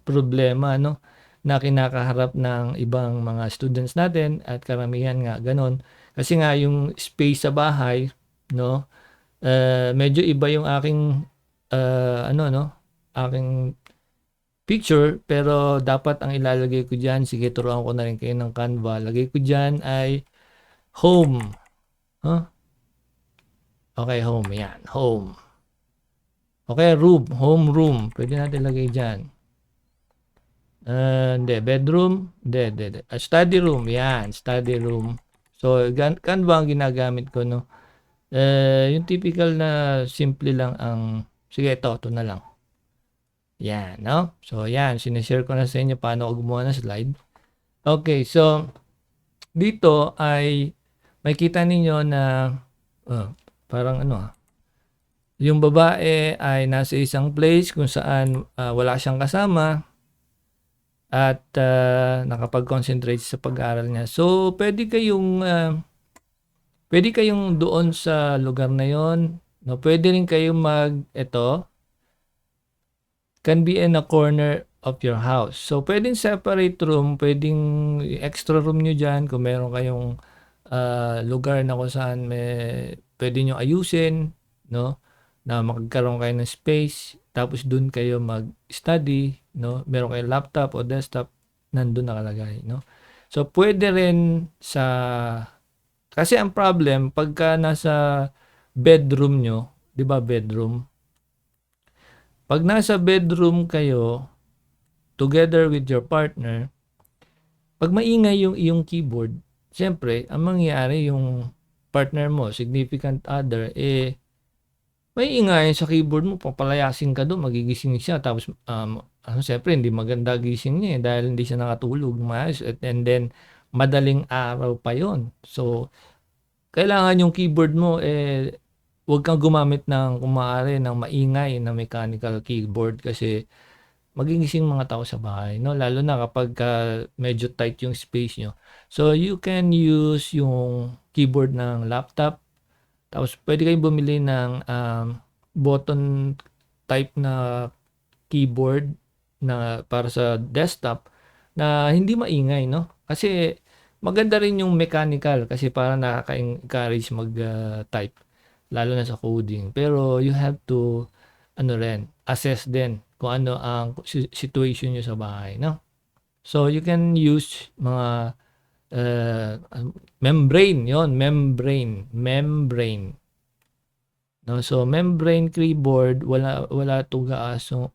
problema, no, na kinakaharap ng ibang mga students natin at karamihan nga ganon. Kasi nga yung space sa bahay, no, medyo iba yung aking aking picture, pero dapat ang ilalagay ko diyan, sige turuan ko na rin kayo ng Canva. Lagay ko diyan ay home. Okay, home. Yan, home. Okay, room, home room. Pwede natin lagay diyan. Hindi, bedroom. Hindi. Study room. Yan, study room. So, Canva ang ginagamit ko, no. Yung typical na simple lang ang, sige ito na lang. Yan, no? So, yan, sinishare ko na sa inyo paano ako gumawa ng slide. Okay, so, dito ay makita ninyo na, parang yung babae ay nasa isang place kung saan wala siyang kasama at nakapag-concentrate sa pag-aaral niya. So, pwede kayong doon sa lugar na yon, no? Pwede rin kayong can be in a corner of your house. So, pwedeng separate room, pwedeng extra room nyo dyan kung meron kayong lugar na kung saan pwede nyo ayusin, no? Na magkaroon kayo ng space, tapos dun kayo mag-study, no? Meron kayong laptop o desktop, nandun nakalagay, no? So, pwede rin kasi ang problem, pagka nasa bedroom nyo, di ba bedroom? Pag nasa bedroom kayo, together with your partner, pag maingay yung iyong keyboard, siyempre, ang mangyayari yung partner mo, significant other, may ingay sa keyboard mo, papalayasin ka doon, magigising siya, tapos, siyempre, hindi maganda gising niya dahil hindi siya nakatulog, and then, madaling araw pa yon. So, kailangan yung keyboard mo, huwag kang gumamit ng, kung maaari, ng maingay na mechanical keyboard kasi magigising mga tao sa bahay, no? Lalo na kapag medyo tight yung space nyo. So, you can use yung keyboard ng laptop. Tapos, pwede kayong bumili ng button type na keyboard na para sa desktop na hindi maingay, no? Kasi Maganda rin yung mechanical kasi parang nakaka-encourage mag-type, lalo na sa coding. Pero you have to ano rin, assess din kung ano ang situation niyo sa bahay, no? So you can use mga membrane, yon membrane. No, so membrane keyboard, wala to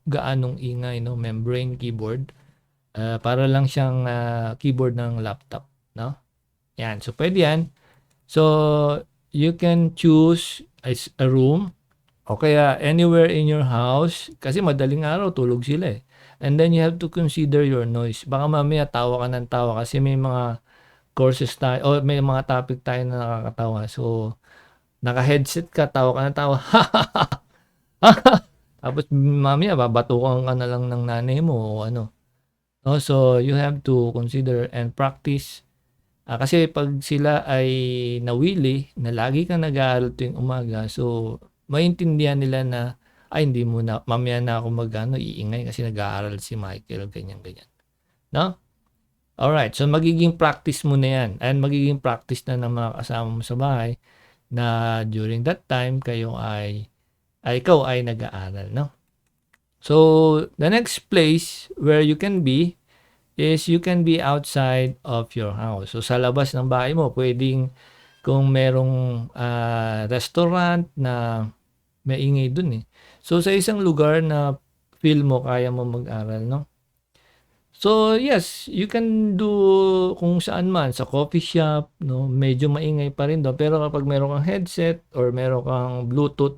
gaanong ingay, no, membrane keyboard. Para lang siyang keyboard ng laptop, no? Yan, so pwede yan. So you can choose a room o kaya anywhere in your house kasi madaling araw tulog sila eh. And then you have to consider your noise. Baka mamaya tawa ka ng tawa kasi may mga courses tayo o may mga topic tayo na nakakatawa. So naka-headset ka, tawa ka ng tawa. Tapos mamaya babatukan ka na lang ng nanay mo o ano. No, so you have to consider and practice. Kasi pag sila ay nawili na lagi kang nag-aaral tuwing umaga, so maintindihan nila na ay hindi mo na mamaya na ako iingay kasi nag-aaral si Michael ganyan. No? Alright, so magiging practice mo na yan and magiging practice na ng mga kasama mo sa bahay na during that time ikaw ay nag-aaral, no? So the next place where you can be is you can be outside of your house. So sa labas ng bahay mo, pwedeng kung merong restaurant na maingay dun eh. So sa isang lugar na feel mo kaya mo mag-aral, no? So yes, you can do kung saan man, sa coffee shop, no? Medyo maingay pa rin doon. Pero kapag meron kang headset or meron kang Bluetooth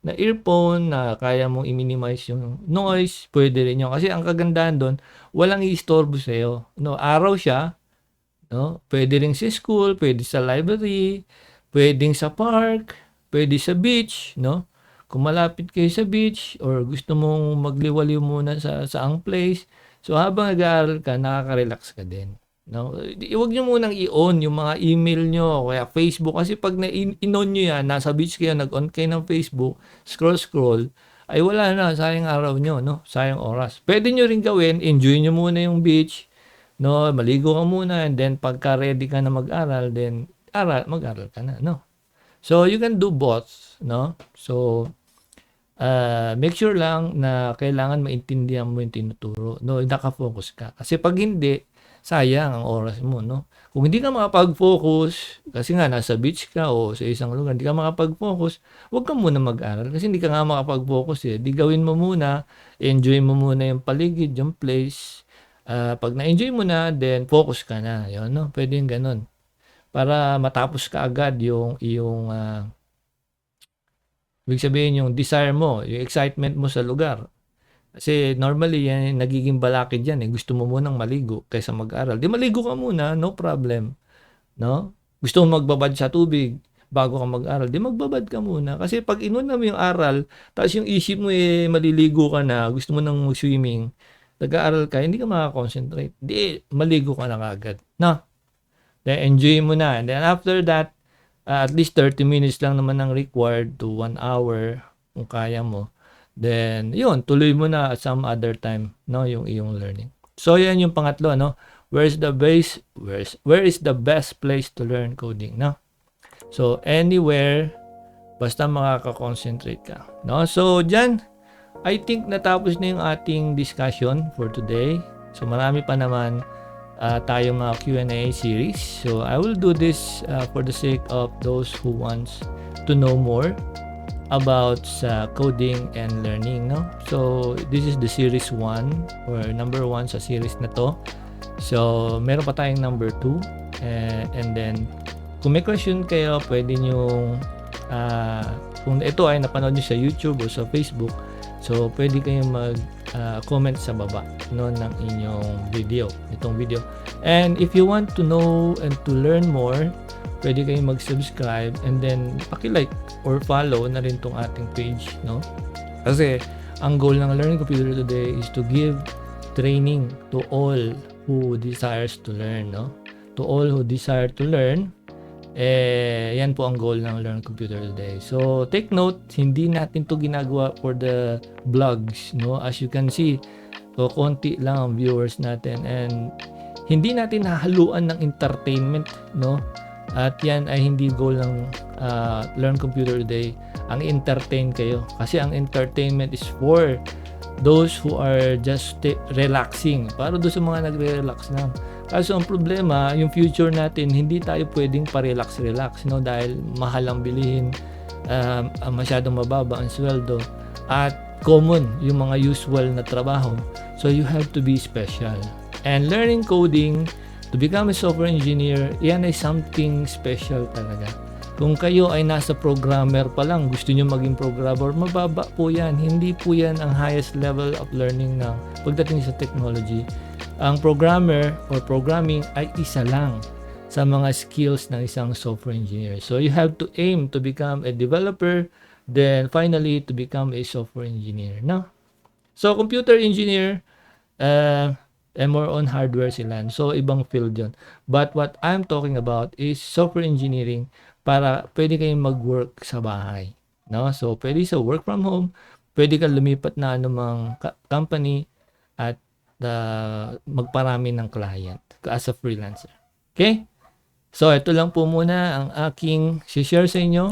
na earphone na kaya mong i-minimize yung noise, pwede rin yun. Kasi ang kagandahan doon, walang i-istorbo sa'yo. No? Araw siya, no? Pwede rin sa school, pwede sa library, pwedeng sa park, pwede sa beach, no? Kung malapit kayo sa beach or gusto mong magliwaliw muna sa saang place, so habang nag-aaral ka, nakaka-relax ka din. No? Huwag nyo munang i-on yung mga email nyo o kaya Facebook kasi pag in-on nyo yan, nasa beach kayo, nag-on kayo ng Facebook, scroll, ay wala na, sayang araw nyo, no? Sayang oras. Pwede nyo rin gawin, enjoy nyo muna yung beach, no? Maligo ka muna and then pagka ready ka na mag-aral, then mag-aral ka na, no? So you can do both, no? So make sure lang na kailangan maintindihan mo yung tinuturo, no? Naka-focus ka. Kasi pag hindi, sayang ang oras mo, no? Kung hindi ka makapag-focus, kasi nga nasa beach ka o sa isang lugar, hindi ka makapag-focus, huwag ka muna mag-aral kasi hindi ka nga makapag-focus eh. Di gawin mo muna, enjoy mo muna yung paligid, yung place. Pag na-enjoy mo na, then focus ka na. Yun, no? Pwede yung ganun. Para matapos ka agad yung ibig sabihin yung desire mo, yung excitement mo sa lugar. Kasi normally yan nagiging balakid yan eh. Gusto mo munang maligo kaysa mag-aral. Di maligo ka muna, no problem. No? Gusto mo magbabad sa tubig bago ka mag-aral. Di magbabad ka muna. Kasi pag inuna mo yung aral, tapos yung isip mo eh maliligo ka na, gusto mo nang mag-swimming, nag-aaral ka, hindi ka makakonsentrate. Di, maligo ka na kagad. No? Then enjoy mo na. And then after that, at least 30 minutes lang naman ang required to 1 hour kung kaya mo. Then, yun, tuloy mo na at some other time, no, yung iyong learning. So, yan yung pangatlo, no? Where is the best place to learn coding, no? So, anywhere, basta makaka-concentrate ka, no? So, dyan, I think natapos na yung ating discussion for today. So, marami pa naman tayong mga Q&A series. So, I will do this for the sake of those who wants to know more about coding and learning, no? So this is the series 1 or number 1 sa series na to. So meron pa tayong number 2 and then kung may question kayo, pwede nyo kung ito ay napanood nyo sa YouTube o sa Facebook, so pwede kayong mag-comment sa baba, no, ng inyong itong video. And if you want to know and to learn more, pwede kayong mag-subscribe and then paki-like or follow na rin tong ating page, no? Kasi ang goal ng Learning Computer Today is to give training to all who desires to learn, no? To all who desire to learn, yan po ang goal ng Learning Computer Today. So take note, hindi natin to ginagawa for the blogs, no? As you can see, so konti lang ang viewers natin and hindi natin hahaluan ng entertainment, no? At yan ay hindi goal ng Learn Computer Today. Ang entertain kayo. Kasi ang entertainment is for those who are just relaxing. Para doon sa mga nagre-relax lang. Kaso ang problema, yung future natin, hindi tayo pwedeng pa-relax-relax, no? Dahil mahal ang bilihin, masyadong mababa ang sweldo, at common yung mga usual na trabaho. So you have to be special. And learning coding to become a software engineer, yan ay something special talaga. Kung kayo ay nasa programmer pa lang, gusto nyo maging programmer, mababa po yan. Hindi po yan ang highest level of learning ng pagdating sa technology. Ang programmer or programming ay isa lang sa mga skills ng isang software engineer. So you have to aim to become a developer, then finally to become a software engineer. No? So computer engineer, more on hardware sila. So ibang field yun. But what I'm talking about is software engineering para pwede kayong mag-work sa bahay. No? So pwede sa work from home, pwede ka lumipat na anumang company at magparami ng client as a freelancer. Okay? So ito lang po muna ang aking share sa inyo.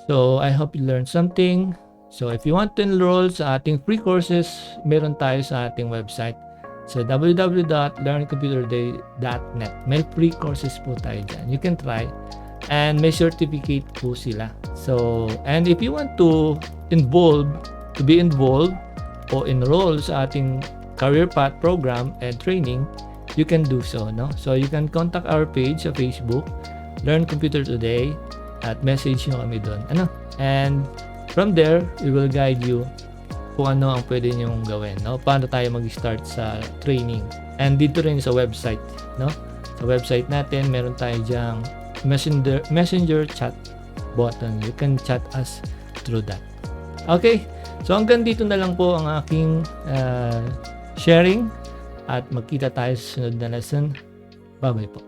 So I hope you learned something. So if you want to enroll sa ating free courses, meron tayo sa ating website. So www.learncomputertoday.net. May free courses po tayo dyan. You can try. And may certificate po sila. So, and if you want to be involved o enroll sa ating career path program and training, you can do so, no? So you can contact our page sa Facebook, Learn Computer Today, at message nyo kami doon. And from there, we will guide you kung ano ang pwede nyong gawin, no? Paano tayo mag-start sa training. And dito rin sa website, no? Sa website natin, meron tayo dyang messenger chat button. You can chat us through that. Okay? So hanggang dito na lang po ang aking sharing at magkita tayo sa sunod na lesson. Bye-bye po.